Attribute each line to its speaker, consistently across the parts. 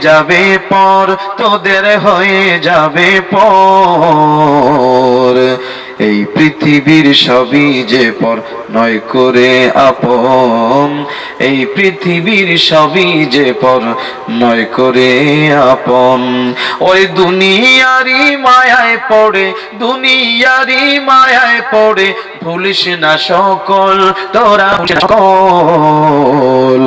Speaker 1: যাবে পর, তোদের হয়ে যাবে পর। এই পৃথিবীর সবই যে পর, নয় করে আপন। এই পৃথিবীর সবই যে পর, নয় করে আপন। ওই দুনিয়ারি মায়ায় পড়ে, দুনিয়ারি মায়ায় পড়ে, ভুলিস না সকল তোরা সকল।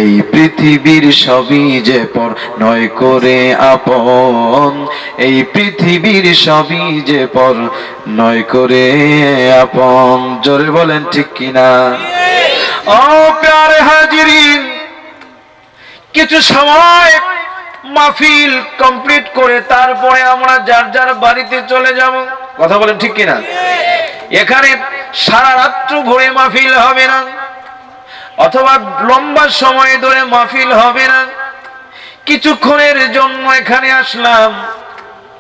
Speaker 1: এই পৃথিবীর সবই যে পর, নয় করে আপন। এই পৃথিবীর সবই যে পর, নয় করে আপন। জোরে বলেন ঠিক কিনা? ও প্যারে হাজিরিন, কিছু সময় মাহফিল কমপ্লিট করে তারপরে আমরা যার যার বাড়িতে চলে যাব। কথা বলেন ঠিক কিনা? এখানে সারা রাত্র ভরে মাহফিল হবে না, অথবা লম্বা সময় ধরে মাহফিল হবে না। কিছুক্ষণের জন্য এখানে আসলাম,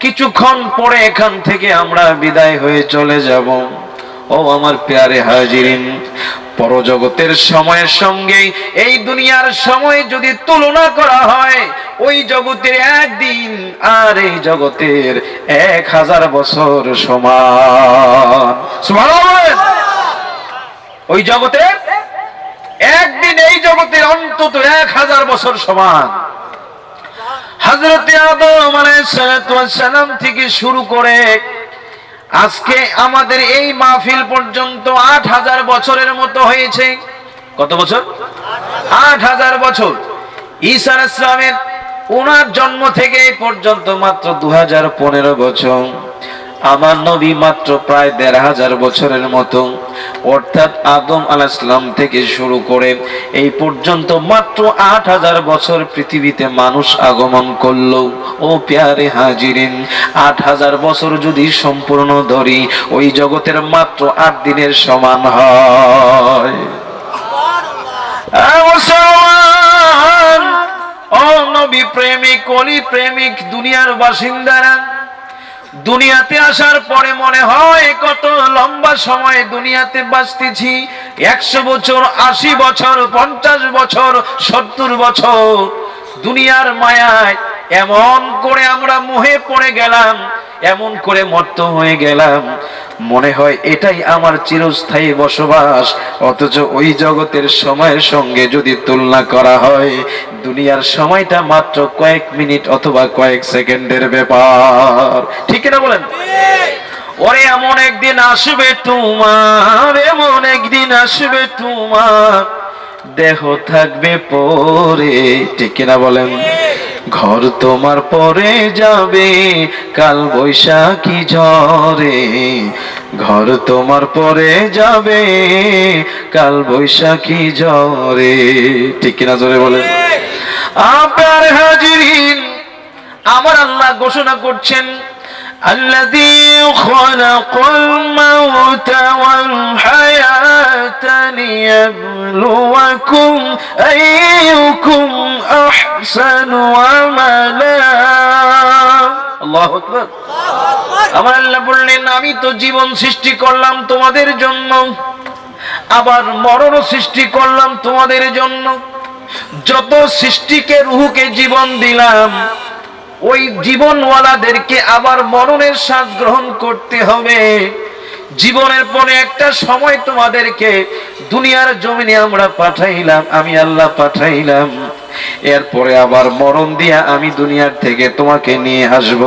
Speaker 1: কিছুক্ষণ পরে এখান থেকে আমরা বিদায় হয়ে চলে যাব। ও আমার প্যারে হাজিরিন, পরজগতের সময়ের সঙ্গে এই দুনিয়ার সময় যদি তুলনা করা হয়, ওই জগতের একদিন আর এই জগতের 1000 বছর সমান। সুবহানাল্লাহ। ওই জগতের একদিন এই জগতের অন্তত 1000 বছর সমান। হযরত আদম আলাইহিস সালাম থেকে শুরু করে আজকে আমাদের এই মাহফিল পর্যন্ত 8000 বছরের মতো হয়েছে। কত বছর? 8000 বছর। ঈসা আলাইহিস সালামের ওনার জন্ম থেকে এই পর্যন্ত মাত্র 2015 বছর। আমার নবী মাত্র প্রায় 1500 বছরের মতো। অর্থাৎ আদম আলাইহিস সালাম থেকে শুরু করে এই পর্যন্ত মাত্র 8000 বছর পৃথিবীতে মানুষ আগমন করলো। ও প্যারে হাজিরিন, 8000 বছর যদি সম্পূর্ণ ধরি, ওই জগতের মাত্র 8 দিনের সমান হয়। ও নবী প্রেমিক, অলি প্রেমিক, দুনিয়ার বাসিন্দারা, দুনিয়াতে আসার পরে মনে হয় কত লম্বা সময় দুনিয়াতে বাঁচতেছি। 100 বছর, 80 বছর, 50 বছর, 70 বছর দুনিয়ার মায়ায় এমন করে আমরা মোহে পড়ে গেলাম, এমন করে মত্ত হয়ে গেলাম, মনে হয় এটাই আমার চিরস্থায়ী বসবাস। অথচ ওই জগতের সময়ের সঙ্গে যদি তুলনা করা হয়, দুনিয়ার সময়টা মাত্র কয়েক মিনিট অথবা কয়েক সেকেন্ডের ব্যাপার। ঠিক না বলেন? ওরে এমন একদিন আসবে তোমার, এমন একদিন আসবে তোমার, দেহ থাকবে পরে। ঠিক কিনা বলেন? ঘর তোমার পরে যাবে কাল বৈশাখী ঝড়ে, ঘর তোমার পরে যাবে কাল বৈশাখী ঝড়ে। ঠিক কিনা জোরে বলেন? আপনার হাজিরিন, আমার আল্লাহ ঘোষণা করছেন, الذي خلق الموت والحياة ليبلوكم أيكم أحسن عملا। আল্লাহু আকবার। আমার আল্লাহ বললেন, আমি তো জীবন সৃষ্টি করলাম তোমাদের জন্য, আবার মরণ সৃষ্টি করলাম তোমাদের জন্য। যত সৃষ্টিকে, রূহকে জীবন দিলাম, ওই জীবনওয়ালাদেরকে আবার মরণের স্বাদ গ্রহণ করতে হবে। জীবনের পরে একটা সময় তোমাদেরকে দুনিয়ার জমিনে আমরা পাঠাইলাম, আমি আল্লাহ পাঠাইলাম। এরপরে আবার মরণ দিয়া আমি দুনিয়ার থেকে তোমাকে নিয়ে আসব।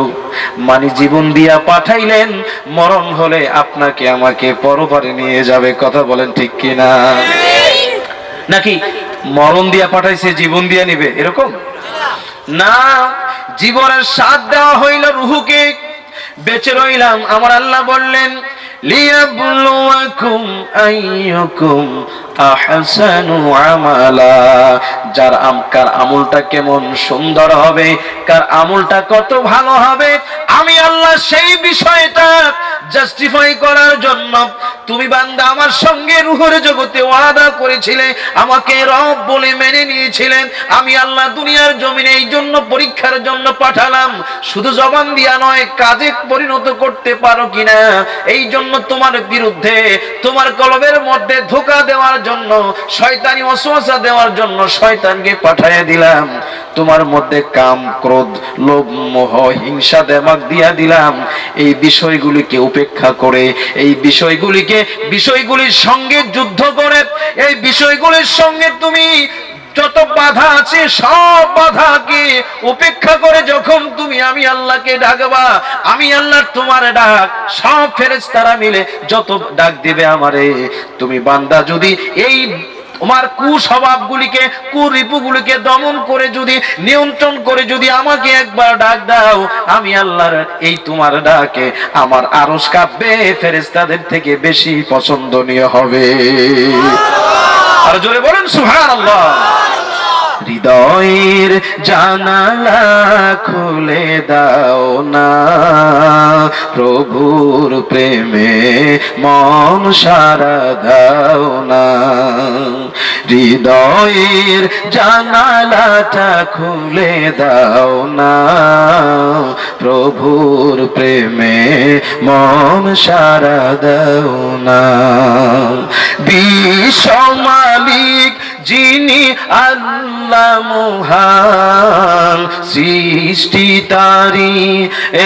Speaker 1: মানে জীবন দিয়া পাঠাইলেন, মরণ হলে আপনাকে আমাকে পরপারে নিয়ে যাবে। কথা বলেন ঠিক কিনা? নাকি মরণ দিয়া পাঠাইছে, জীবন দিয়া নিবে, এরকম না। জীবনের স্বাদ দেওয়া হইল রূহকে, বেঁচে রইলাম। আমার আল্লাহ বললেন, লিয়াবলুয়াকুম আইয়ুকুম আহসানু আমালা। যার কার আমলটা কেমন সুন্দর হবে, কার আমলটা কত ভালো হবে, আমি আল্লাহ সেই বিষয়টা জাস্টিফাই করার জন্য তুমি বান্দা আমার সঙ্গে রূহের জগতে ওয়াদা করেছিলে, আমাকে রব বলে মেনে নিয়েছিলেন। আমি আল্লাহ দুনিয়ার জমিনে এই জন্য পরীক্ষার জন্য পাঠালাম, শুধু জবান দিয়া নয়, কাজে পরিণত করতে পারো কিনা। এই জন্য তোমার বিরুদ্ধে, তোমার কলবের মধ্যে ধোঁকা দেওয়ার জন্য, শয়তানি ওয়াসওয়াসা দেওয়ার জন্য শয়তানকে পাঠিয়ে দিলাম। তোমার মধ্যে কাম, ক্রোধ, লোভ, মোহ, হিংসা দেমাগ দিয়া দিলাম। এই বিষয়গুলিকে উপেক্ষা করে, এই বিষয়গুলির সঙ্গে যুদ্ধ করে, এই বিষয়গুলির সঙ্গে তুমি যত বাধা আছে সব বাধাকে উপেক্ষা করে যখন তুমি আমি আল্লাহকে ডাকবা, আমি আল্লাহ তোমার ডাক সব ফেরেশতারা মিলে যত ডাক দিবে আমারে, তুমি বান্দা যদি এই তোমার কুস্বভাবগুলিকে, কুরিপুগুলিকে দমন করে, যদি নিয়ন্ত্রণ করে যদি আমাকে একবার ডাক দাও, আমি আল্লাহর এই তোমার ডাকে আমার আরশ কাঁপবে, ফেরেশতাদের থেকে বেশি পছন্দনীয় হবে। আর জোরে বলেন সুবহানাল্লাহ। হৃদয়ের জানালা খুলে দাও না, প্রভুর প্রেমে মন সারা দাও না। হৃদয়ের জানালাটা খুলে দাও না, প্রভুর প্রেমে মন সারা দাও না। বিশ্ব মালিক যিনি আল্লাহ মহান, সৃষ্টি তারি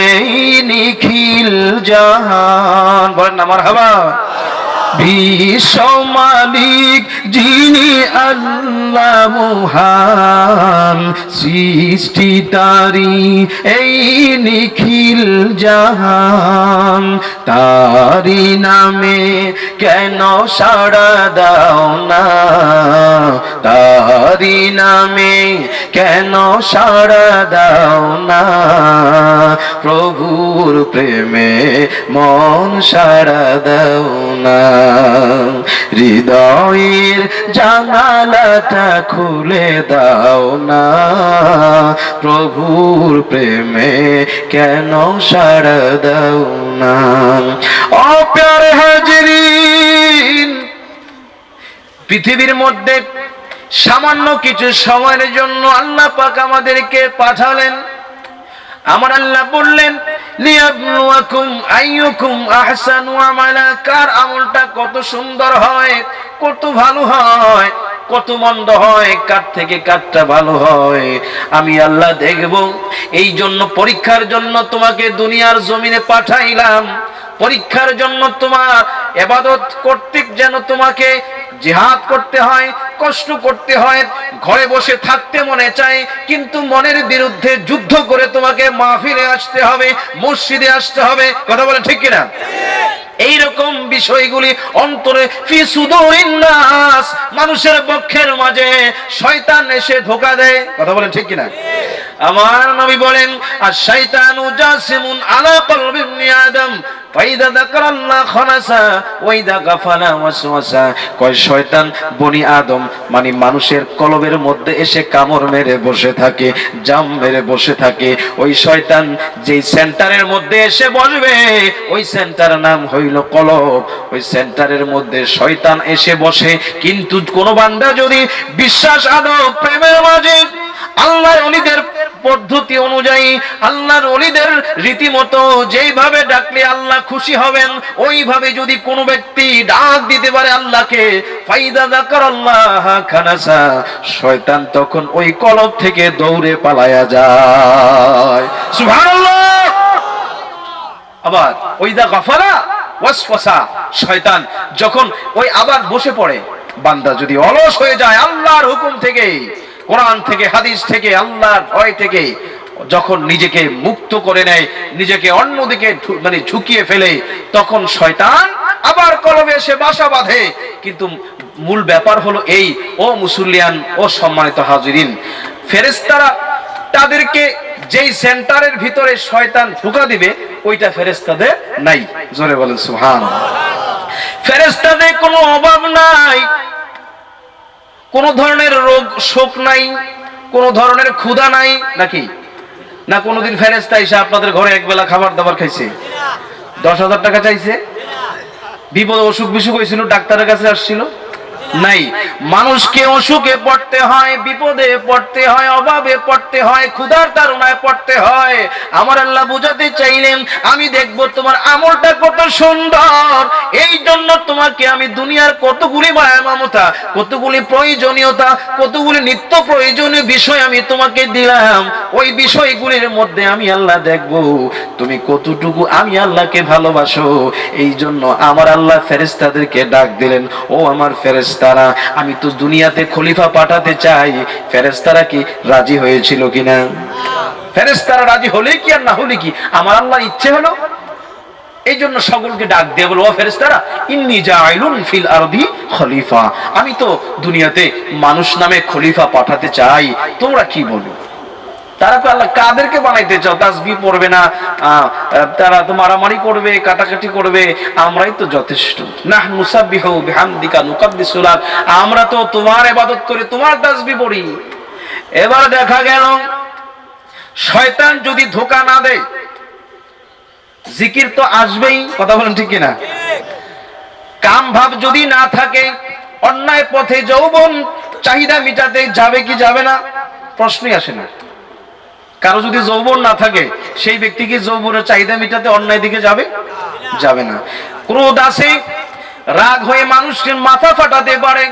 Speaker 1: এই নিখিল জাহান, বলেন না মারহাবা। বিশ্ব মালিক যিনি আল্লাহ মহান, সৃষ্টি তারি এই নিখিল জাহান, তারি নামে কেন সাড়া দাও না, তারি নামে কেন সাড়া দাও না, প্রভুর প্রেমে মন সাড়া দাও না। হৃদয়ের জানালাটা খুলে দাও না, প্রভুর প্রেমে কেন সাড়া দাও না। ও প্যারে হাজরিন, পৃথিবীর মধ্যে সামান্য কিছু সময়ের জন্য আল্লাহ পাক আমাদেরকে পাঠালেন। আমার আল্লাহ বললেন, লিয়াবলুয়াকুম আইয়ুকুম আহসানু আমালা, কার আমলটা কত সুন্দর হয়, কত ভালো হয়, কত মন্দ হয়, কার থেকে কারটা ভালো হয় আমি আল্লাহ দেখব। এই জন্য পরীক্ষার জন্য তোমাকে দুনিয়ার জমিনে পাঠাইলাম, পরীক্ষার জন্য তোমার ইবাদত করতে যেন তোমাকে জিহাদ করতে হয়, কষ্ট করতে হয়, ঘরে বসে থাকতে মনে চায়, কিন্তু মনের বিরুদ্ধে যুদ্ধ করে তোমাকে মাহফিলে আসতে হবে, মসজিদে আসতে হবে। কথা বলেন ঠিক কিনা? এইরকম বিষয়গুলি অন্তরে ফি সুদুরিন নাস, মানুষের বক্ষের মাঝে শয়তান এসে ধোঁকা দেয়। কথা বলেন ঠিক কিনা? আমার নবী বলেন, আর শয়তানু জাসিমুন আলা কলবি ইবনি আদম, ফাইদা যাকারাল্লাহ খানাসা ওয়াইদা গাফালা ওয়াসওয়াসা। কয় শয়তান বনি আদম মানে মানুষের কলবের মধ্যে এসে কামড় মেরে বসে থাকে, জাম মেরে বসে থাকে। ওই শয়তান যেই সেন্টারের মধ্যে এসে বসবে, ওই সেন্টারের নাম হইল কলব। ওই সেন্টারের মধ্যে শয়তান এসে বসে। কিন্তু কোন বান্দা যদি বিশ্বাস আদব প্রেমের মাঝে আল্লাহর ওলিদের পদ্ধতি অনুযায়ী, আল্লাহর ওলিদের রীতিমতো যেইভাবে ডাকলে আল্লাহ খুশি হবেন, ওইভাবে যদি কোনো ব্যক্তি ডাক দিতে পারে আল্লাহকে, ফাইদা যাকারাল্লাহ খানাসা, শয়তান তখন ওই কলব থেকে দৌড়ে পালায়া যায়। সুবহানাল্লাহ। আবার ওইদা গাফালা ওয়াসওয়াসা, শয়তান যখন ওই আবার বসে পড়ে, বান্দা যদি অলস হয়ে যায় আল্লাহর হুকুম থেকে, কোরআন থেকে, হাদিস থেকে, আল্লাহর ভয় থেকে যখন নিজেকে মুক্ত করে নেয়, নিজেকে অন্যদিকে মানে ঝুঁকিয়ে ফেলে, তখন শয়তান আবার কলবে এসে বাসা বাঁধে। কিন্তু মূল ব্যাপার হলো এই, ও মুসল্লিয়ান, ও সম্মানিত হাজিরিন, ফেরেশতারা তাদেরকে যেই সেন্টারের ভিতরে শয়তান ঢুকা দিবে, ওইটা ফেরেশতাদের নাই। জোরে বলেন সুবহানাল্লাহ। ফেরেশতাদের কোনো অভাব নাই, কোন ধরনের রোগ শোক নাই, কোন ধরনের ক্ষুধা নাই। নাকি না? কোনদিন ফেরেশতা এসে আপনাদের ঘরে একবেলা খাবার দাবার খাইছে? 10,000 টাকা চাইছে? বিপদ অসুখ বিসুখ হয়েছিল, ডাক্তারের কাছে আসছিল নাই। মানুষকে অসুখে পড়তে হয়, বিপদে পড়তে হয়, অভাবে পড়তে হয়, ক্ষুধার তাড়নায় পড়তে হয়। আমার আল্লাহ বুঝাতে চাইলেন আমি দেখব তোমার আমলটা কত সুন্দর, এই জন্য তোমাকে আমি দুনিয়ার কতগুলি মায়া মমতা, কতগুলি প্রয়োজনীয়তা, কতগুলি নিত্য প্রয়োজনীয় বিষয় আমি তোমাকে দিলাম। ওই বিষয়গুলির মধ্যে আমি আল্লাহ দেখব তুমি কতটুকু আমি আল্লাহকে ভালোবাসো। এই জন্য আমার আল্লাহ ফেরেশতাদেরকে ডাক দিলেন, ও আমার ফেরেশতারা, আমি তো দুনিয়াতে খলিফা পাঠাতে চাই। ফেরেশতারা কি রাজি হয়েছিল কিনা? ফেরেশতারা রাজি হলে কি আর না হলে কি, আমার আল্লাহর ইচ্ছে হলো। এই জন্য সকলকে ডাক দিয়ে বলো, ও ফেরেশতারা, ইন্নী জাইলুন ফিল আরদি খলিফা, আমি তো দুনিয়াতে মানুষ নামে খলিফা পাঠাতে চাই, তোমরা কি বলো? তারা তো আল্লাহ কাদেরকে বানাইতে চাও? তাসবিহ পড়বে না, তারা তো মারামারি করবে, কাটাকাটি করবে, আমরাই তো যথেষ্ট। নাহনু নুসাব্বিহু বিহামদিকা নুকাদ্দিসু লাক, আমরা তো তোমার ইবাদত করে তোমার তাসবিহ পড়ি। এবার দেখা গেল শয়তান যদি ধোঁকা না দেয়, জিকির তো আসবেই, কথা বলেন ঠিক কিনা? কাম ভাব যদি না থাকে, অন্যায় পথে যৌবন চাহিদা মিটাতে যাবে কি যাবে না? প্রশ্নই আসে না। কারো যদি যৌবন না থাকে, সেই ব্যক্তি কি যৌবনের চাহিদা মিটাতে অন্যায় দিকে যাবে? যাবে না। ক্রোধ আছে, রাগ হয়ে মানুষকে মাথা ফাটাতে পারে।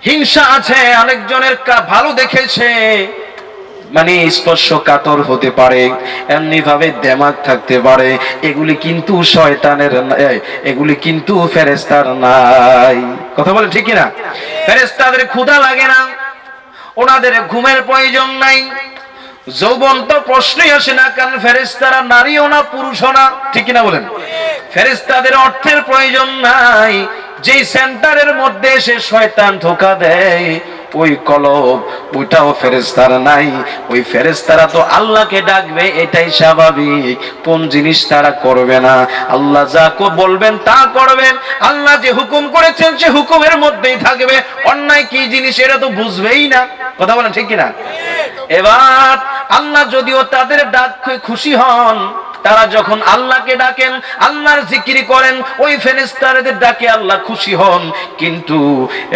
Speaker 1: হিংসা আছে, আরেকজনের ভালো দেখেছে মানে স্পর্শকাতর হতে পারে, এমনি ভাবে দেমাগ থাকতে পারে। এগুলি কিন্তু শয়তানের, এগুলি কিন্তু ফেরেশতার নাই। কথা বলে ঠিক কিনা? ফেরেশতাদের ক্ষুধা লাগে না, ওনাদের ঘুমের প্রয়োজন নাই, যৌবন তো প্রশ্নই আসে না, কারণ ফেরেশতারা নারীও না পুরুষও না, ঠিক কিনা বলেন? ফেরেশতাদের অর্থের প্রয়োজন নাই। যেই সেন্টারের মধ্যে এসে শয়তান ধোঁকা দেয়, ওই কলব ওইটাও ফেরেশতার নাই। ওই ফেরেশতারা তো আল্লাহকে ডাকবে, এটাই স্বাভাবিক। কোন জিনিস তারা করবে না? আল্লাহ যা বলবেন তা করবেন। আল্লাহ যে হুকুম করেছেন সে হুকুমের মধ্যেই থাকবে। অন্যায় কি জিনিস এটা তো বুঝবেই না, কথা বলেন ঠিক কিনা? এবার আল্লাহ যদিও তাদের ডাক খুশি হন, তারা যখন আল্লাহকে ডাকেন, আল্লাহর জিকির করেন, ওই ফেরেশতাদের ডাকে আল্লাহ খুশি হন। কিন্তু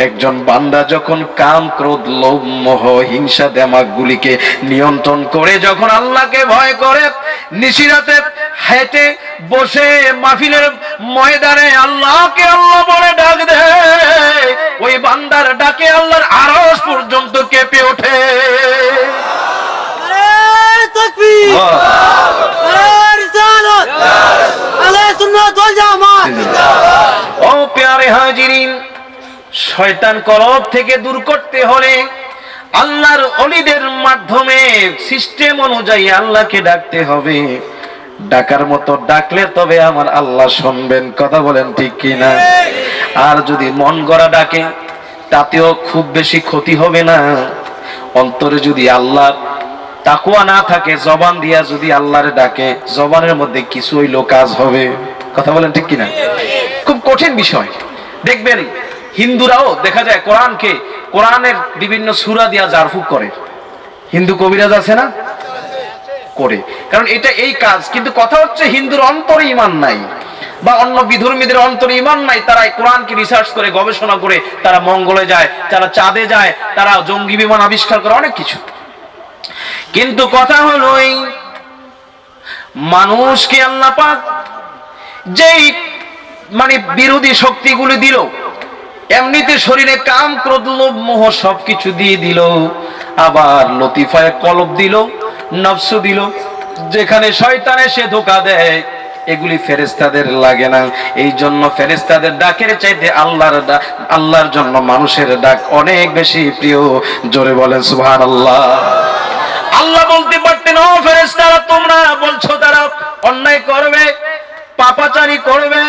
Speaker 1: একজন বান্দা যখন কাম, ক্রোধ, লোভ, মোহ, হিংসা দেমাগগুলিকে নিয়ন্ত্রণ করে যখন আল্লাহকে ভয় করে, নিশিরাতে হেঁটে বসে মাহফিলের ময়দানে আল্লাহকে আল্লাহ বলে ডাক দেয়, ওই বান্দার ডাকে আল্লাহর আরশ পর্যন্ত কেঁপে ওঠে। ও প্যারে হাজিরিন, শয়তান কলব থেকে দূর করতে হলে আল্লাহর ওলিদের মাধ্যমে সিস্টেম অনুযায়ী আল্লাহকে ডাকতে হবে। ডাকার মতো ডাকলে তবে আমার আল্লাহ শুনবেন, কথা বলেন ঠিক কিনা? আর যদি মন গড়া ডাকে, তাতেও খুব বেশি ক্ষতি হবে না। অন্তরে যদি আল্লাহ তাকওয়া না থাকে, জবান দিয়া যদি আল্লাহরে ডাকে, জবানের মধ্যে কিছু হইলো কাজ হবে, কথা বলেন ঠিক কিনা? খুব কঠিন বিষয়। দেখবেন হিন্দুরাও দেখা যায় কোরআনকে, কোরআনের বিভিন্ন সূরা দিয়া জারফুক করে। হিন্দু কবিরাজ আছে না? করে, কারণ এটা এই কাজ। কিন্তু কথা হচ্ছে হিন্দুর অন্তরে ঈমান নাই, বা অন্য বিধর্মীদের অন্তরে ঈমান নাই। তারা কোরআনকে রিসার্চ করে, গবেষণা করে, তারা মঙ্গলে যায়, তারা চাঁদে যায়, তারা জঙ্গি বিমান আবিষ্কার করে, অনেক কিছু। কিন্তু কথা হলো এই মানুষকে আল্লাহ পাক যেই মানে বিরোধী শক্তিগুলি দিল, এমনিতে শরীরে কাম, ক্রোধ, লোভ, মোহ সবকিছু দিয়ে দিল, আবার লতিফায় কলব দিল, নফস দিল। যেখানে শয়তান এসে ধোঁকা দেয়, এগুলি ফেরেশতাদের লাগে না। এই জন্য ফেরেশতাদের ডাকের চাইতে আল্লাহর জন্য মানুষের ডাক অনেক বেশি প্রিয়। জোরে বলেন সুবহানাল্লাহ। আল্লাহ বলতে পারতেন, ও ফেরেশতারা, তোমরা বলছো তারা অন্যায় করবে, পাপাচারী করবে।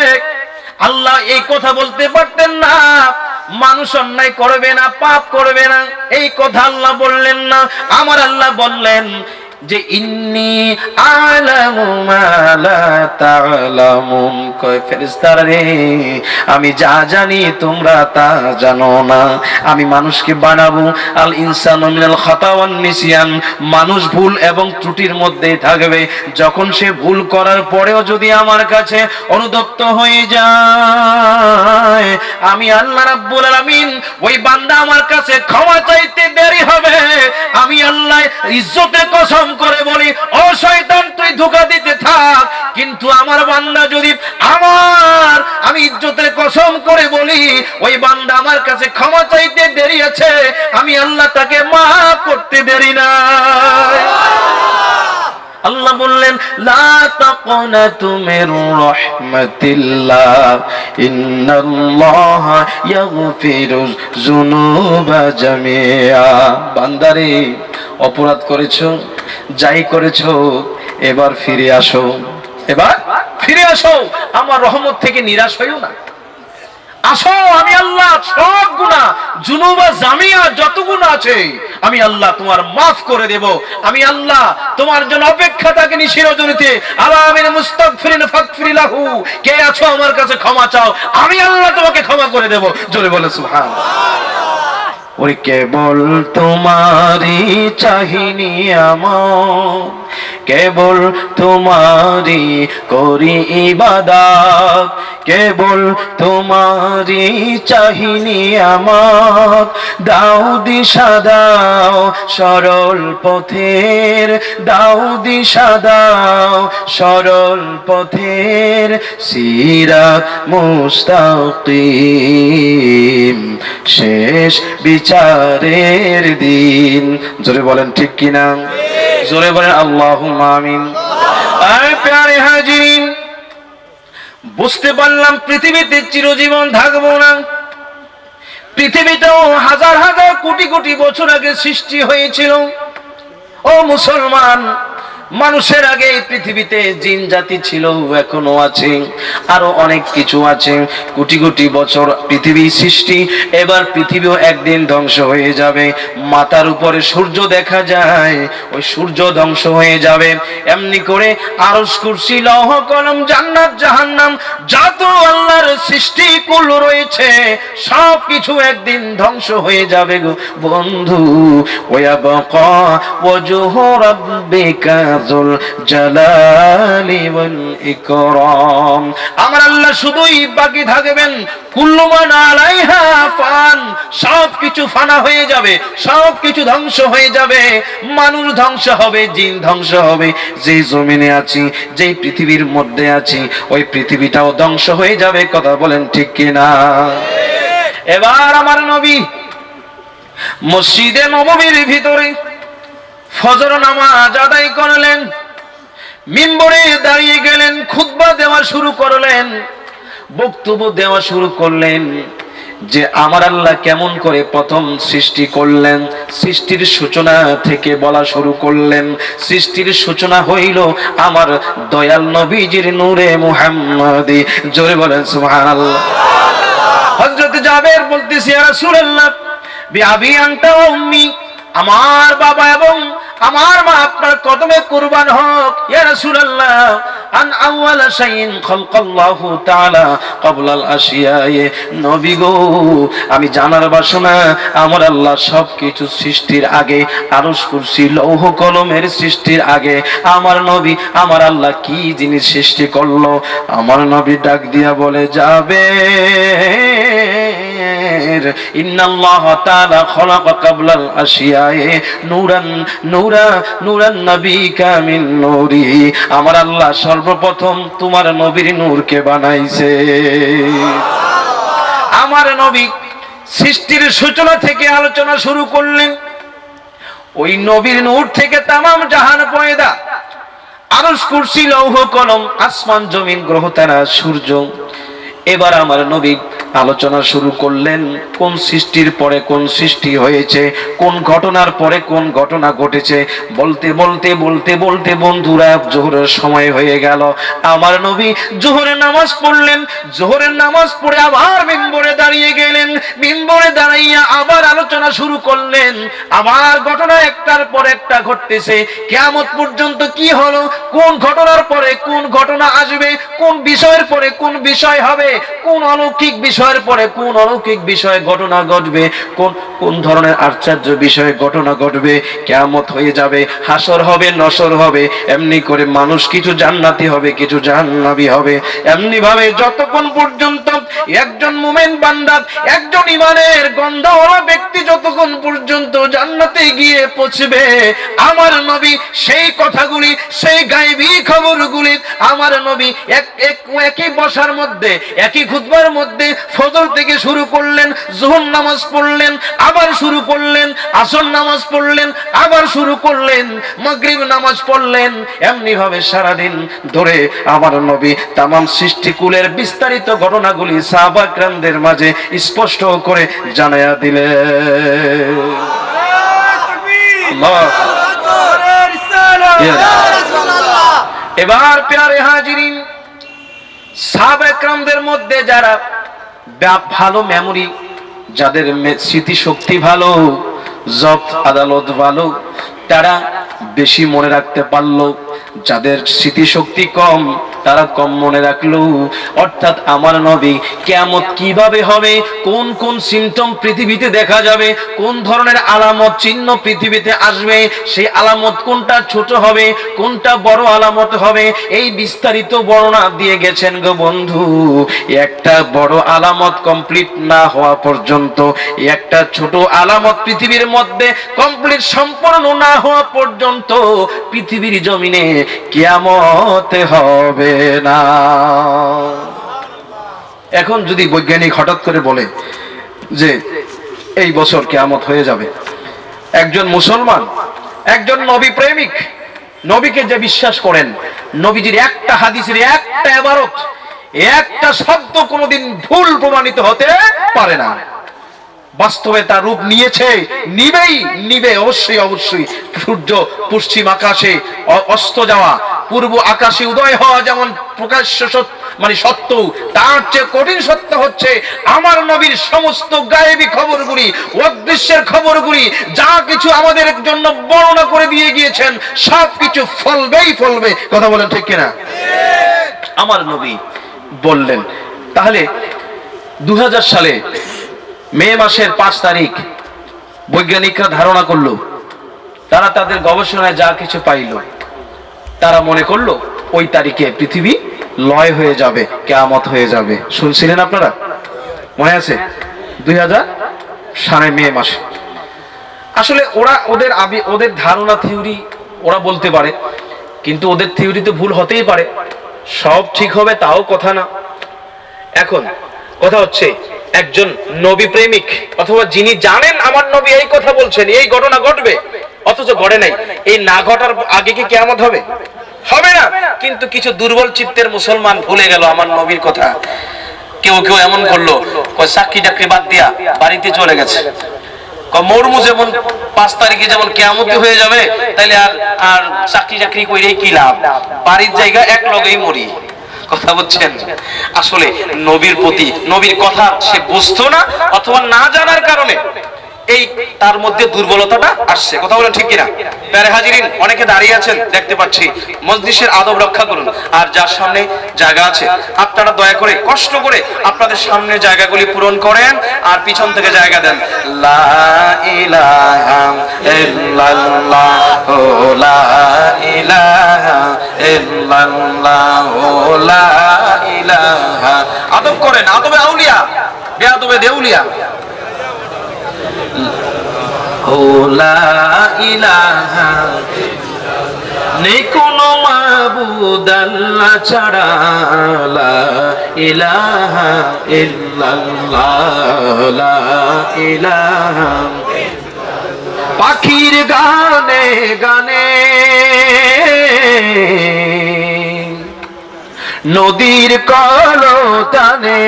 Speaker 1: আল্লাহ এই কথা বলতে পারতেন না, মানুষ অন্যায় করবে না, পাপ করবে না, এই কথা আল্লাহ বললেন না। আমার আল্লাহ বললেন, যে ইন্নী আ'লামু মা লা তা'লামুন, কয় ফেরেশতারা রে আমি যা জানি তোমরা তা জানো না। আমি মানুষকে বানাবো আল ইনসানু মিনাল খাতা ওয়ান নিসিয়ান, মানুষ ভুল এবং ত্রুটির মধ্যেই থাকবে। যখন সে ভুল করার পরেও যদি আমার কাছে অনুতপ্ত হয়ে যায়, আমি আল্লাহ রাব্বুল আলামিন ওই বান্দা আমার কাছে ক্ষমা চাইতে দেরি হবে, আমি আল্লাহ ইজ্জতে কসম করে বলি, ও শয়তান তুই ধোঁকা দিতে থাক, কিন্তু আমার বান্দা যদি আমি ইজ্জতের কসম করে বলি ওই বান্দা আমার কাছে ক্ষমা চাইতে দেরি আছে, আমি আল্লাহ তাকে মাফ করতে দেরি না। আল্লাহ বললেন লা তাকনাতু মির রাহমাতিল্লাহ ইন্নাল্লাহা ইয়াগফিরুয যুনুবা জামিআ। বান্দারে অপরাধ করেছো, যাই করেছো, এবার ফিরে আসো, এবার ফিরে আসো, আমার রহমত থেকে নিরাশ হইও না। আসো, আমি আল্লাহ সব গুনাহ জুনুবা জামিয়া যত গুনাহ আছে আমি আল্লাহ তোমার মাফ করে দেব। আমি আল্লাহ তোমার জন্য অপেক্ষা থাকিনি চিরজনীতে। আলামিন মুস্তাগফিরিন ফাগফির লাহু, কে আছো আমার কাছে ক্ষমা চাও, আমি আল্লাহ তোমাকে ক্ষমা করে দেব। জোরে বলে সুবহানাল্লাহ। ওই কেবল তোমারই চাহিনি আমার, কেবল তোমারই করি ইবাদত, কেবল তোমারই চাহিনি আমার। দাও দিশা দাও সরল পথের, দাও দিশা দাও সরল পথের, সিরাত মুস্তাকিম শেষ বিচারের দিন। জোরে বলেন ঠিক কিনা, জোরে বলেন আল্লাহুম্মা আমিন। আয় প্যারে হাজিরিন, বুঝতে পারলাম পৃথিবীতে চিরজীবন থাকবো না। পৃথিবীতেও হাজার হাজার কোটি কোটি বছর আগে সৃষ্টি হয়েছিল। ও মুসলমান, মানুষের আগে পৃথিবীতে জিন জাতি ছিল, এখনো আছে, আরো অনেক কিছু আছে। কোটি কোটি বছর পৃথিবী সৃষ্টি, এবার পৃথিবীও একদিন ধ্বংস হয়ে যাবে। মাথার উপরে সূর্য দেখা যায়, ওই সূর্য ধ্বংস হয়ে যাবে। এমনি করে আরশ, কুরসি, লৌহ কলম, জান্নাত জাহান্নাম যত আল্লাহর সৃষ্টি কুল রয়েছে সব কিছু একদিন ধ্বংস হয়ে যাবে গো বন্ধু। ওয়াবাকা ওয়াজহু রাব্বিকা যুল জালালি ওয়াল ইকরাম, আমার আল্লাহ শুধুই বাকি থাকবেন। কুল্লু মান আলাইহা ফান, সব কিছু ফানা হয়ে যাবে, সব কিছু ধ্বংস হয়ে যাবে। মানুষ ধ্বংস হবে, জিন ধ্বংস হবে, যে জমিনে আছি, যে পৃথিবীর মধ্যে আছি, ওই পৃথিবীটাও ধ্বংস হয়ে যাবে। কথা বলেন ঠিক কিনা? এবার আমার নবী মসজিদে নববীর ভিতরে ফজর নামাজ আদায় করলেন, মিম্বরে দাঁড়িয়ে গেলেন, খুতবা দেওয়া শুরু করলেন, বক্তব্য দেওয়া শুরু করলেন যে আমার আল্লাহ কেমন করে প্রথম সৃষ্টি করলেন। সৃষ্টির সূচনা থেকে বলা শুরু করলেন। সৃষ্টির সূচনা হইল আমার দয়াল নবীজির নূরে মুহাম্মাদি। জোরে বলেন সুবহানাল্লাহ। হযরত জাবের বলতেছে, ইয়া রাসূলুল্লাহ বিআবি আনতা ওয়া উম্মি, আমার বাবা এবং আমার মা আপনার কদমে কুরবান হোক। ইয়া রাসূলুল্লাহ আন আউয়ালা শাইইন খালকাল্লাহু তাআলা ক্বাবলাল আশিয়ায়ে, নবী গো আমি জানার বাসনা আমার আল্লাহ সবকিছু সৃষ্টির আগে, আরশ, কুরসি, লৌহ কলমের সৃষ্টির আগে আমার নবী আমার আল্লাহ কি জিনিস সৃষ্টি করলো। আমার নবী ডাক দিয়া বলে, যাবে ইন্নাল্লাহ তাআলা খালাকা ক্বাবলাল আশিয়ায়ে নূরান নূরা নূরান নবিকা মিন নূরি, আমার আল্লাহ সর্বপ্রথম তোমার নবীর নূরকে বানাইছে। আমার নবী সৃষ্টির সূচনা থেকে আলোচনা শুরু করলেন। ওই নবীর নূর থেকে তামাম জাহান পয়দা, আরশ, কুরসি, লৌহ কলম, আসমান, জমিন, গ্রহ, তারা, সূর্য। এবার আমার নবী আলোচনা শুরু করলেন কোন সৃষ্টির পরে কোন সৃষ্টি হয়েছে, কোন ঘটনার পরে কোন ঘটনা ঘটেছে। বলতে বলতে বলতে বলতে বন্ধুরা জোহরের সময় হয়ে গেল। আমার নবী জোহরের নামাজ পড়লেন, জোহরের নামাজ পড়ে আবার মিম্বরে দাঁড়িয়ে গেলেন, মিম্বরে দাঁড়াইয়া আবার আলোচনা শুরু করলেন। আবার ঘটনা একটার পর একটা ঘটতেছে। কিয়ামত পর্যন্ত কি হলো, কোন ঘটনার পরে কোন ঘটনা আসবে, কোন বিষয়ের পরে কোন বিষয় হবে, কোন অলৌকিক বিষয়ের পরে কোন অলৌকিক বিষয়ে ঘটনা ঘটবে, কোন কোন ধরনের আশ্চর্য বিষয়ে ঘটনা ঘটবে। কিয়ামত হয়ে যাবে, হাসর হবে, নসর হবে। এমনি করে মানুষ কিছু জান্নাতি হবে, কিছু জাহান্নামী হবে। এমনি ভাবে যতক্ষণ পর্যন্ত একজন মুমিন বান্দা, একজন ঈমানের গন্ধওয়ালা ব্যক্তি যতক্ষণ পর্যন্ত জান্নাতে গিয়ে পৌঁছবে, আমার নবী সেই কথাগুলি, সেই গায়বী খবরগুলি আমার নবী একই বসার মধ্যে, একই খুতবার মধ্যে ফজর থেকে শুরু করলেন, যোহর নামাজ পড়লেন, আবার শুরু করলেন, আসর নামাজ পড়লেন, আবার শুরু করলেন, মাগরিব নামাজ পড়লেন। এমনি ভাবে সারাদিন ধরে আমার নবী তামাম সৃষ্টিকুলের বিস্তারিত ঘটনাগুলি সাহাবা কিরামদের মাঝে স্পষ্ট করে জানায়া দিলেন। এবার প্যারে হাজিরিন, সাহাবা কিরামদের মধ্যে যারা ভালো মেমোরি, যাদের স্মৃতি শক্তি ভালো, জব্দ আদালত ভালো, তারা বেশি মনে রাখতে পারলো। যাদের স্মৃতি শক্তি কম, তারা কম মনে রাখলো। অর্থাৎ আমার নবী কিয়ামত কিভাবে হবে, কোন কোন সিমটম পৃথিবীতে দেখা যাবে, কোন ধরনের আলামত চিহ্ন পৃথিবীতে আসবে, সেই আলামত কোনটা ছোট হবে, কোনটা বড় আলামত হবে, এই বিস্তারিত বর্ণনা দিয়ে গেছেন গো বন্ধু। একটা বড় আলামত কমপ্লিট না হওয়া পর্যন্ত, একটা ছোট আলামত পৃথিবীর মধ্যে কমপ্লিট সম্পূর্ণ না হওয়া পর্যন্ত পৃথিবীর জমিনে কিয়ামত হবে না। এখন যদি বৈজ্ঞানিক হঠাৎ করে বলে যে এই বছর কিয়ামত হয়ে যাবে, একজন মুসলমান, একজন নবী প্রেমিক, নবীকে যে বিশ্বাস করেন, নবীজির একটা হাদিসের একটা ইবারত, একটা শব্দ কোনোদিন ভুল প্রমাণিত হতে পারে না। বাস্তবে তার রূপ নিয়েছে, নিবে অবশ্যই অবশ্যই। সূর্য পশ্চিম আকাশে অস্ত যাওয়া, পূর্ব আকাশে উদয় হওয়া যেমন প্রকাশ্য মানে সত্য, তার চেয়ে কঠিন সত্য হচ্ছে আমার নবীর সমস্ত গায়েবী খবরগুলি, অদৃশ্যের খবরগুলি, যা কিছু আমাদের জন্য বর্ণনা করে দিয়ে গিয়েছেন, সবকিছু ফলবেই ফলবে। কথা বলেন ঠিক কিনা? আমার নবী বললেন। তাহলে 2000 সালে মে মাসের 5 তারিখ বৈজ্ঞানিকরা ধারণা করলো, তারা তাদের গবেষণায় যা কিছু পাইল, তারা মনে করলো ওই তারিখে পৃথিবী লয় হয়ে যাবে, কিয়ামত হয়ে যাবে। শুনছিলেন আপনারা? মনে আছে? 2000 সালে মে মাসে। আসলে ওদের ধারণা, থিওরি ওরা বলতে পারে, কিন্তু ওদের থিওরিতে ভুল হতেই পারে, সব ঠিক হবে তাও কথা না। এখন কথা হচ্ছে, একজন নবী প্রেমিক অথবা যিনি জানেন আমার নবী এই কথা বলছেন, এই ঘটনা ঘটবে, অথচ ঘটে নাই, এই না ঘটার আগে কি কিয়ামত হবে? হবে না। কিন্তু কিছু দুর্বল চিত্তের মুসলমান ভুলে গেল আমার নবীর কথা। কেউ কেউ এমন করলো, চাকরি টাকরি বাদ দিয়া বাড়িতে চলে গেছে। মরমু যেমন 5 তারিখে যেমন কিয়ামত হয়ে যাবে, তাইলে আর চাকরি চাকরি কইরে কি লাভ, বাড়ির জায়গা এক লগেই মরি। কথা বলছেন? আসলে নবীর প্রতি, নবীর কথা সে বুঝতো না, অথবা না জানার কারণে এই তার মধ্যে দুর্বলতাটা আসছে। কথা বলেন ঠিক কিনা? প্যারে হাজিরিন, অনেকে দাঁড়িয়ে আছেন দেখতে পাচ্ছি, মজলিসের আদব রক্ষা করুন। আর যার সামনে জায়গা আছে, আপনারা দয়া করে কষ্ট করে আপনাদের সামনে জায়গাগুলি পূরণ করেন, আর পিছন থেকে জায়গা দেন। লা ইলাহা ইল্লাল্লাহ, লা ইলাহা ইল্লাল্লাহ, লা ইলাহা। আদব করেন, আদবে আউলিয়া, বেয়াদবে দেউলিয়া। লা ইলাহা, নেই কোনো মাবুদ আল্লাহ ছাড়া, লা ইলাহা ইল্লাল্লাহ, লা ইলাহা। পাখির গানে গানে, নদীর কলতানে,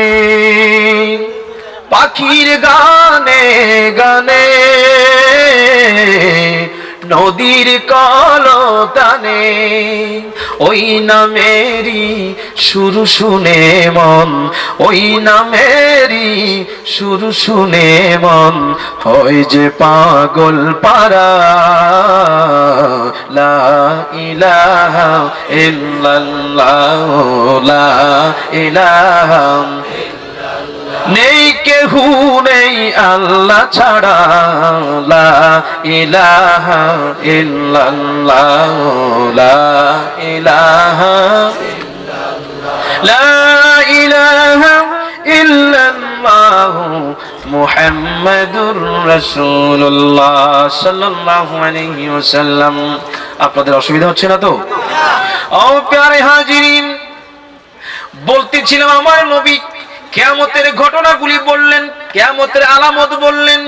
Speaker 1: পাখির গানে গানে, নদীর কলতানে, ওই নামেরই সুর শুনে মন, ওই নামেরই সুর শুনে মন হয় যে পাগল পারা। লা ইলাহা ইল্লাল্লাহ, লা ইলাহা, নেই কেহু নেই আল্লাহ ছাড়া, লা ইলাহা ইল্লাল্লাহ, লা ইলাহা, লা ইলাহা ইল্লাল্লাহ মুহাম্মাদুর রাসূলুল্লাহ সাল্লাল্লাহু আলাইহি ওয়াসাল্লাম। আপনাদের অসুবিধা হচ্ছে না তো? ও প্যারে হাজিরিন, বলতেছিলাম আমার নবী কিয়ামতের ঘটনাগুলি বললেন, কিয়ামতের আলামত বললেন।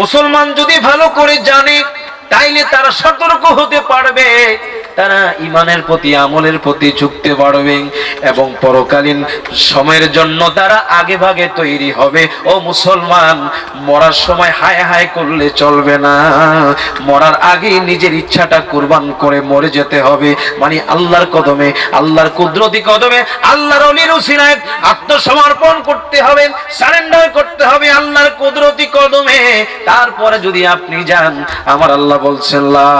Speaker 1: মুসলমান যদি ভালো করে জানে তাইলে তারা সতর্ক হতে পারবে, তারা ঈমানের প্রতি আমলের প্রতি ঝুঁকতে পারবে এবং পরকালীন সময়ের জন্য তারা আগে ভাগে তৈরি হবে। ও মুসলমান, মরার সময় হায় হায় করলে চলবে না, মরার আগেই নিজের ইচ্ছাটা কুরবান করে মরে যেতে হবে। মানে আল্লাহর কদমে, আল্লাহর কুদরতি কদমে, আল্লাহর ওলির উসিলায় আত্মসমর্পণ করতে হবে, সারেন্ডার করতে হবে আল্লাহর কুদরতি কদমে। তারপরে যদি আপনি যান, আমার আল্লাহ বলছেন লা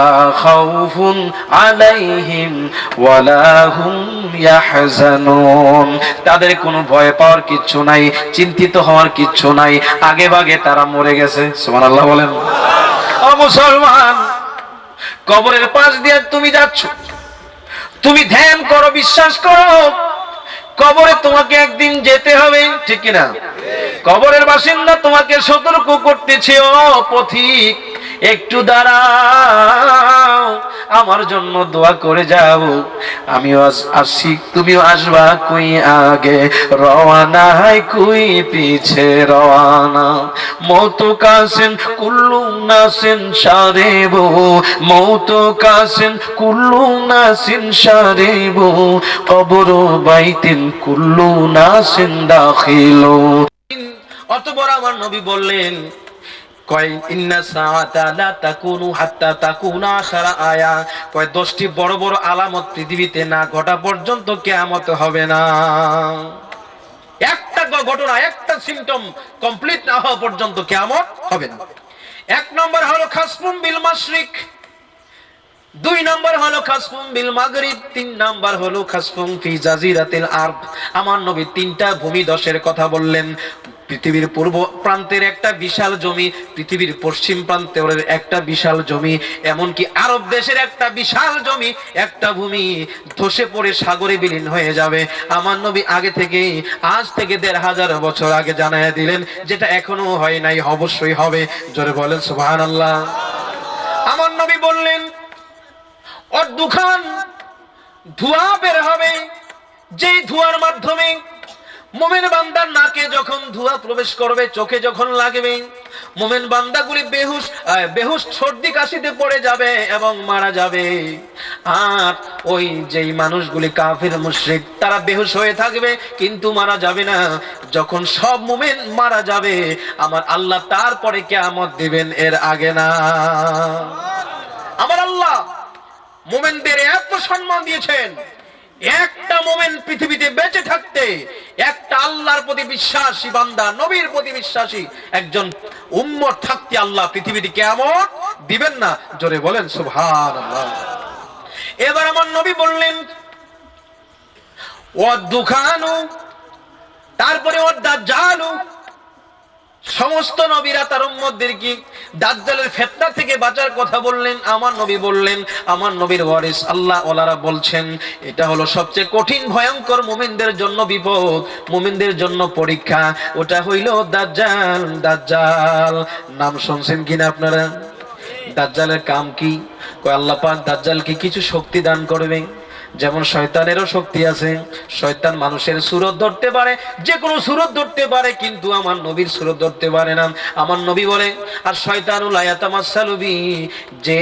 Speaker 1: খাউফুন আলাইহিম ওয়ালা হুম ইয়াহজানুন, তাদের কোনো ভয় পাওয়ার কিচ্ছু নাই, চিন্তিত হওয়ার কিচ্ছু নাই, আগে ভাগে তারা মরে গেছে। সুবহানাল্লাহ বলেন। ও মুসলমান, কবরের পাশ দিয়ে তুমি যাচ্ছ, তুমি ধ্যান করো, বিশ্বাস করো কবরে তোমাকে একদিন যেতে হবে, ঠিক কিনা? কবরের বাসিন্দা তোমাকে সতর্ক করতেছে, ও পথিক একটু দাঁড়াও, আমার জন্য দোয়া করে যাও, আমিও আসি, তুমিও আসবা, কুই আগে রওয়ানা হয় কুই পিছে রওয়ানা, মৌত কাসেন কুল্লু নাসিন শারিবু, মৌত কাসেন কুল্লু নাসিন শারিবু, কবর বাইতিন কুল্লু নাসিন দাখিলু। অতঃপর আমার নবী বললেন, কয় ইন্না সাআতা লা তাকুনু হাত্তা তাকুনা আখারা আয়া, কয় 10টি বড় বড় আলামত পৃথিবীতে না ঘটা পর্যন্ত কিয়ামত হবে না। একটা ঘটনা, একটা সিম্পটম কমপ্লিট না হওয়া পর্যন্ত কিয়ামত হবে না। 1 নম্বর হলো খাসফুম বিল মাশরিক, 2 নম্বর হলো খাসফুম বিল মাগরিব, 3 নম্বর হলো খাসফুম ফি জাজিরাতিল আরব। আমার নবী 3টা ভূমিধসের কথা বললেন। পৃথিবীর পূর্ব প্রান্তের একটা বিশাল জমি, পৃথিবীর পশ্চিম প্রান্তের একটা বিশাল জমি, এমনকি আরব দেশের একটা বিশাল জমি, একটা ভূমি ধসে পড়ে সাগরে বিলীন হয়ে যাবে। আমার নবী আগে থেকে, আজ থেকে 1500 বছর আগে জানায়া দিলেন, যেটা এখনো হয় নাই, অবশ্যই হবে। জোরে বলেন সুবহানাল্লাহ। আমার নবী বললেন, ওর দুখান ধোঁয়া বের হবে, যেই ধোঁয়ার মাধ্যমে মুমিন বান্দার নাকে যখন ধোঁয়া প্রবেশ করবে, চোখে যখন লাগবে, মুমিন বান্দাগুলি বেহুশ সর্দি কাশিতে পড়ে যাবে এবং মারা যাবে। আর ওই যেই মানুষগুলি কাফির মুশরিক, তারা বেহুশ হয়ে থাকবে কিন্তু মারা যাবে না। যখন সব মুমিন মারা যাবে, আমার আল্লাহ তারপরে কিয়ামত দিবেন, এর আগে না। আমার আল্লাহ মুমিনদের এত সম্মান দিয়েছেন, একটা মোমেন পৃথিবীতে বেঁচে থাকতে, একটা আল্লাহর প্রতি বিশ্বাসী বান্দা, নবীর প্রতি বিশ্বাসী একজন উম্মত থাকতে আল্লাহ পৃথিবীতে কিয়ামত দিবেন না। জোরে বলেন সুবহানাল্লাহ। এবার আমার নবী বললেন, ওয়া দুখানু, তারপরে ওয়া দাজ্জালু। সমস্ত নবীরা তার উম্মতদেরকে দাজ্জালের ফিতনা থেকে বাঁচার কথা বললেন। আমার নবী বললেন, আমার নবীর ওয়ারিস আল্লাহ ওয়ালারা বলছেন, এটা হলো সবচেয়ে কঠিন ভয়ঙ্কর মুমিনদের জন্য বিপদ, মুমিনদের জন্য পরীক্ষা। ওটা হইল দাজ্জাল। দাজ্জাল নাম শুনছেন কিনা আপনারা? দাজ্জালের কাম কি? কয় আল্লাহ পাক দাজ্জালকে কিছু শক্তি দান করবেন, যেমন শয়তানেরও শক্তি আছে, শয়তান মানুষের সুরত ধরতে পারে, যে কোনো সুরত ধরতে পারে, কিন্তু আমার নবীর সুরত ধরতে পারে না। আমার নবী বলে, আর শয়তানু লা ইয়াতামাসসালু বি, যে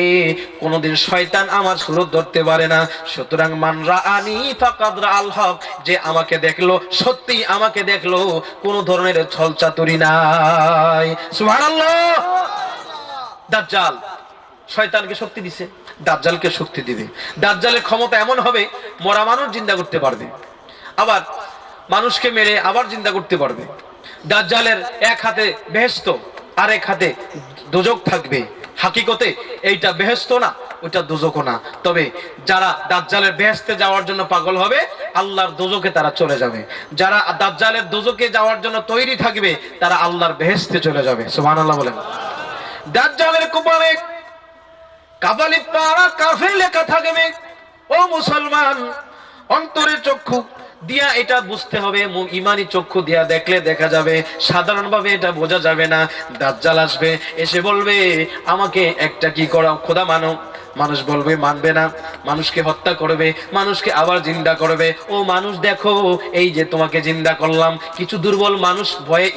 Speaker 1: কোনোদিন শয়তান আমার সুরত ধরতে পারে না। সুতরাং মান রাআনি ফাকাদ রাআল হক, যে আমাকে দেখলো সত্যি আমাকে দেখলো, কোন ধরনের ছলচাতুরি নাই। সুবহানাল্লাহ। দাজ্জাল শয়তানকে শক্তি দিছে, দাজ্জালকে শক্তি দিবে। দাজ্জালের ক্ষমতা এমন হবে, মরা মানুষ জিন্দা করতে পারবে, আবার মানুষকে মেরে আবার জিন্দা করতে পারবে। দাজ্জালের এক হাতে বেহেশত আর এক হাতে দোজক থাকবে। হাকিকতে এইটা বেহেশত না, ওইটা দোজকও না। তবে যারা দাজ্জালের বেহেশতে যাওয়ার জন্য পাগল হবে, আল্লাহর দোজকে তারা চলে যাবে। যারা দাজ্জালের দোজকে যাওয়ার জন্য তৈরি থাকবে, তারা আল্লাহর বেহেশতে চলে যাবে। সুবহানাল্লাহ বলেন। দাজ্জালের কপালে কাবালি পারা কাফের লেখা থাকবে। ও মুসলমান, অন্তরে চক্ষু দিয়া এটা বুঝতে হবে, ইমানি চক্ষু দিয়া দেখলে দেখা যাবে, সাধারণভাবে এটা বোঝা যাবে না। দাজ্জাল আসবে, এসে বলবে আমাকে একটা কি করা খোদা মানো। মানুষ বলবে মানবে না, মানুষকে হত্যা করবে, মানুষকে আবার জিন্দা করবে। ও মানুষ দেখো, এই যে তোমাকে জিন্দা করলাম। কিছু দুর্বল মানুষ ভয়ে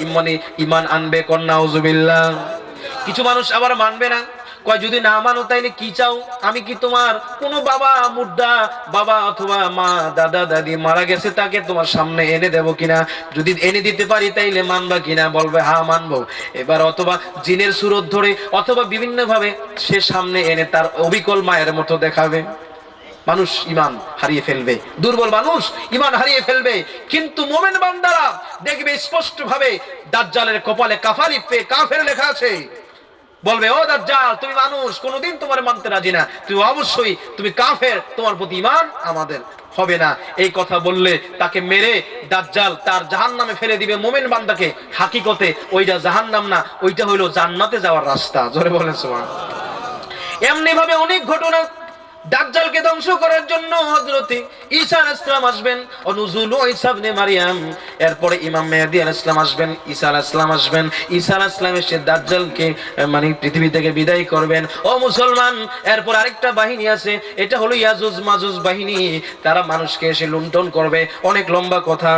Speaker 1: ইমান আনবে, কন্যা নাউজুবিল্লাহ। কিছু মানুষ আবার মানবে না, কয় যদি না মানো তাইলে কি চাও? আমি কি তোমার কোনো বাবা মুর্দা বাবা অথবা মা দাদা দাদি মারা গেছে, তাকে তোমার সামনে এনে দেব কিনা? যদি এনে দিতে পারি তাইলে মানবা কিনা? বলবে হ্যাঁ মানবো। এবার অথবা জিনের সুরত ধরে অথবা বিভিন্ন ভাবে সে সামনে এনে তার অবিকল মায়ের মতো দেখাবে। মানুষ ইমান হারিয়ে ফেলবে, দুর্বল মানুষ ইমান হারিয়ে ফেলবে। কিন্তু মুমিন বান্দারা দেখবে স্পষ্ট ভাবে দাজ্জালের কপালে কাফারি পে কাফের লেখা আছে। বলবে ও দাজ্জাল, তুমি মানুষ, কোনোদিন তোমার মানতে রাজি না, তুমি অবশ্যই তুমি কাফের, তোমার প্রতি ঈমান আমাদের হবে না। এই কথা বললে তাকে মেরে দাজ্জাল তার জাহান্নামে ফেলে দিবে মুমিন বান্দাকে। হাকিকতে ওইটা জাহান্নাম না, ওইটা হইলো জান্নাতে যাওয়ার রাস্তা। জোরে বলেন সুবহানাল্লাহ। এমনি ভাবে অনেক ঘটনা। দাজ্জালকে ধ্বংস করার জন্য হযরত ঈসা আলাইহিস সালাম আসবেন, ও নুজুলু ঈসা ইবনে মারইয়াম। এরপরে ইমাম মেহেদী আলাইহিস সালাম আসবেন, ঈসা আলাইহিস সালাম আসবেন। ঈসা আলাইহিস সালাম এসে দাজ্জালকে পৃথিবী থেকে বিদায় করবেন। ও মুসলমান, এরপর আরেকটা বাহিনী আছে, এটা হলো ইয়াজুজ মাজুজ বাহিনী। তারা মানুষকে এসে লুণ্ঠন করবে। অনেক লম্বা কথা,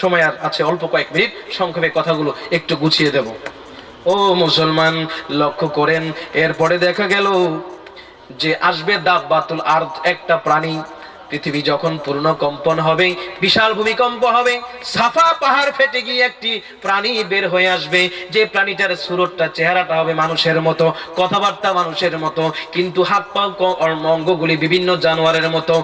Speaker 1: সময় আর আছে অল্প কয়েক মিনিট, সংক্ষেপে কথাগুলো একটু গুছিয়ে দেব। ও মুসলমান, লক্ষ্য করেন, এরপরে দেখা গেল যে আসবে দাব্বাতুল আরদ, একটা প্রাণী। পৃথিবী যখন পূর্ণ কম্পন হবে, বিশাল ভূমিকম্প হবে, সাফা পাহাড় ফেটে গিয়ে একটি প্রাণী বের হয়ে আসবে। যে প্রাণীটার সুরতটা চেহারাটা হবে মানুষের মতো, কথাবার্তা মানুষের মতো, কিন্তু হাত পা অঙ্গগুলি বিভিন্ন জানোয়ারের মতো।